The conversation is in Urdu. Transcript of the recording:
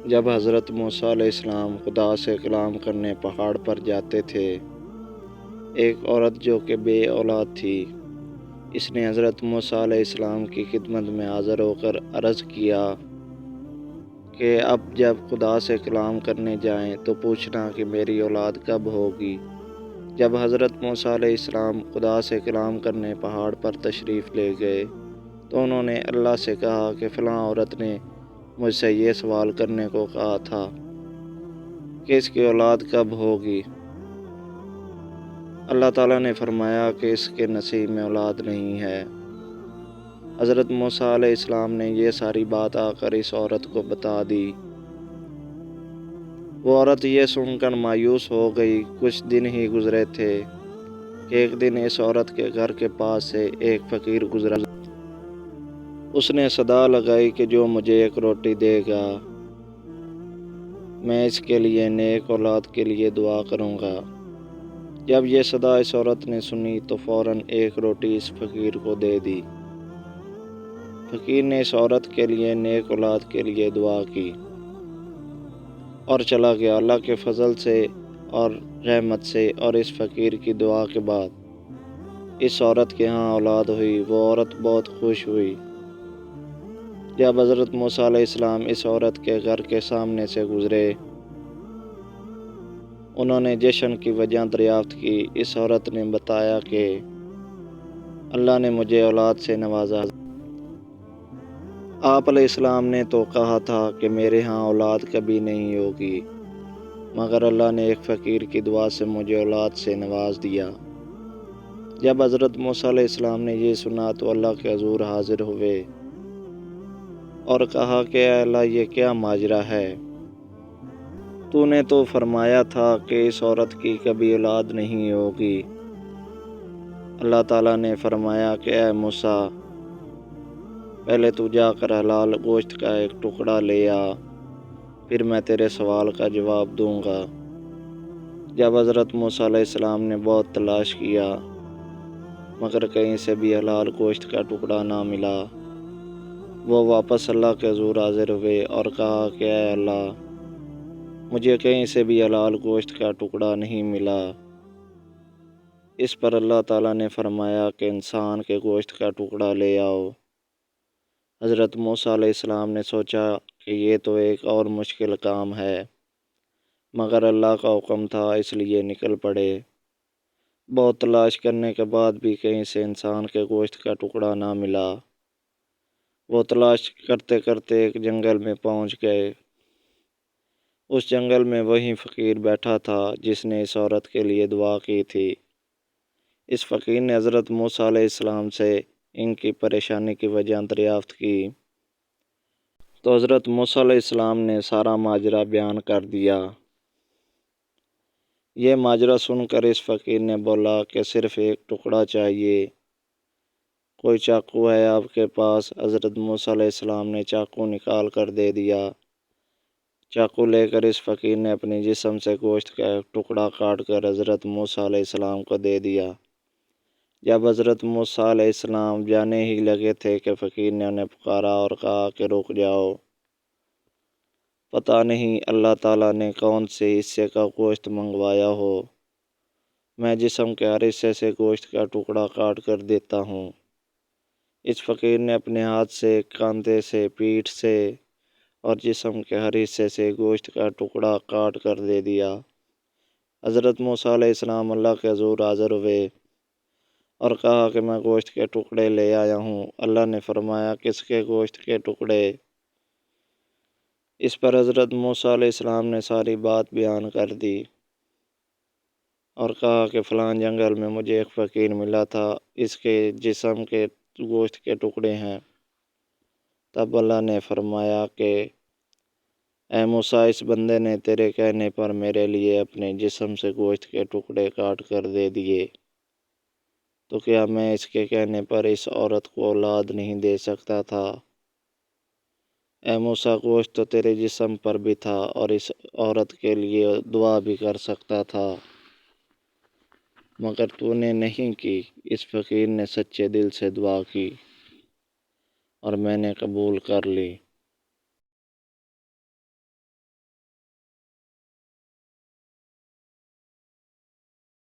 جب حضرت موسیٰ علیہ السلام خدا سے کلام کرنے پہاڑ پر جاتے تھے، ایک عورت جو کہ بے اولاد تھی، اس نے حضرت موسیٰ علیہ السلام کی خدمت میں حاضر ہو کر عرض کیا کہ اب جب خدا سے کلام کرنے جائیں تو پوچھنا کہ میری اولاد کب ہوگی۔ جب حضرت موسیٰ علیہ السلام خدا سے کلام کرنے پہاڑ پر تشریف لے گئے تو انہوں نے اللہ سے کہا کہ فلاں عورت نے مجھ سے یہ سوال کرنے کو کہا تھا کہ اس کی اولاد کب ہوگی۔ اللہ تعالیٰ نے فرمایا کہ اس کے نصیب میں اولاد نہیں ہے۔ حضرت موسیٰ علیہ السلام نے یہ ساری بات آ کر اس عورت کو بتا دی۔ وہ عورت یہ سن کر مایوس ہو گئی۔ کچھ دن ہی گزرے تھے کہ ایک دن اس عورت کے گھر کے پاس سے ایک فقیر گزرا۔ اس نے صدا لگائی کہ جو مجھے ایک روٹی دے گا، میں اس کے لیے نیک اولاد کے لیے دعا کروں گا۔ جب یہ صدا اس عورت نے سنی تو فوراً ایک روٹی اس فقیر کو دے دی۔ فقیر نے اس عورت کے لیے نیک اولاد کے لیے دعا کی اور چلا گیا۔ اللہ کے فضل سے اور رحمت سے اور اس فقیر کی دعا کے بعد اس عورت کے ہاں اولاد ہوئی۔ وہ عورت بہت خوش ہوئی۔ جب حضرت موسیٰ علیہ السلام اس عورت کے گھر کے سامنے سے گزرے، انہوں نے جشن کی وجہ دریافت کی۔ اس عورت نے بتایا کہ اللہ نے مجھے اولاد سے نوازا۔ آپ علیہ السلام نے تو کہا تھا کہ میرے ہاں اولاد کبھی نہیں ہوگی، مگر اللہ نے ایک فقیر کی دعا سے مجھے اولاد سے نواز دیا۔ جب حضرت موسیٰ علیہ السلام نے یہ سنا تو اللہ کے حضور حاضر ہوئے اور کہا کہ اے اللہ، یہ کیا ماجرا ہے؟ تو نے تو فرمایا تھا کہ اس عورت کی کبھی اولاد نہیں ہوگی۔ اللہ تعالیٰ نے فرمایا کہ اے موسیٰ، پہلے تو جا کر حلال گوشت کا ایک ٹکڑا لے آ، پھر میں تیرے سوال کا جواب دوں گا۔ جب حضرت موسیٰ علیہ السلام نے بہت تلاش کیا مگر کہیں سے بھی حلال گوشت کا ٹکڑا نہ ملا، وہ واپس اللہ کے حضور حاضر ہوئے اور کہا کہ اے اللہ، مجھے کہیں سے بھی حلال گوشت کا ٹکڑا نہیں ملا۔ اس پر اللہ تعالیٰ نے فرمایا کہ انسان کے گوشت کا ٹکڑا لے آؤ۔ حضرت موسیٰ علیہ السلام نے سوچا کہ یہ تو ایک اور مشکل کام ہے، مگر اللہ کا حکم تھا اس لیے نکل پڑے۔ بہت تلاش کرنے کے بعد بھی کہیں سے انسان کے گوشت کا ٹکڑا نہ ملا۔ وہ تلاش کرتے کرتے ایک جنگل میں پہنچ گئے۔ اس جنگل میں وہی فقیر بیٹھا تھا جس نے اس عورت کے لیے دعا کی تھی۔ اس فقیر نے حضرت موسیٰ علیہ السلام سے ان کی پریشانی کی وجہ دریافت کی تو حضرت موسیٰ علیہ السلام نے سارا ماجرا بیان کر دیا۔ یہ ماجرا سن کر اس فقیر نے بولا کہ صرف ایک ٹکڑا چاہیے، کوئی چاقو ہے آپ کے پاس؟ حضرت موسیٰ علیہ السلام نے چاقو نکال کر دے دیا۔ چاقو لے کر اس فقیر نے اپنے جسم سے گوشت کا ایک ٹکڑا کاٹ کر حضرت موسیٰ علیہ السلام کو دے دیا۔ جب حضرت موسیٰ علیہ السلام جانے ہی لگے تھے کہ فقیر نے انہیں پکارا اور کہا کہ رک جاؤ، پتہ نہیں اللہ تعالیٰ نے کون سے حصے کا گوشت منگوایا ہو، میں جسم کے ہر حصے سے گوشت کا ٹکڑا کاٹ کر دیتا ہوں۔ اس فقیر نے اپنے ہاتھ سے، کاندھے سے، پیٹھ سے اور جسم کے ہر حصے سے گوشت کا ٹکڑا کاٹ کر دے دیا۔ حضرت موسیٰ علیہ السلام اللہ کے حضور حاضر ہوئے اور کہا کہ میں گوشت کے ٹکڑے لے آیا ہوں۔ اللہ نے فرمایا کس کے گوشت کے ٹکڑے؟ اس پر حضرت موسیٰ علیہ السلام نے ساری بات بیان کر دی اور کہا کہ فلاں جنگل میں مجھے ایک فقیر ملا تھا، اس کے جسم کے گوشت کے ٹکڑے ہیں۔ تب اللہ نے فرمایا کہ اے موسیٰ، اس بندے نے تیرے کہنے پر میرے لیے اپنے جسم سے گوشت کے ٹکڑے کاٹ کر دے دیے، تو کیا میں اس کے کہنے پر اس عورت کو اولاد نہیں دے سکتا تھا؟ اے موسیٰ، گوشت تو تیرے جسم پر بھی تھا اور اس عورت کے لیے دعا بھی کر سکتا تھا، مگر تو نے نہیں کی۔ اس فقیر نے سچے دل سے دعا کی اور میں نے قبول کر لی۔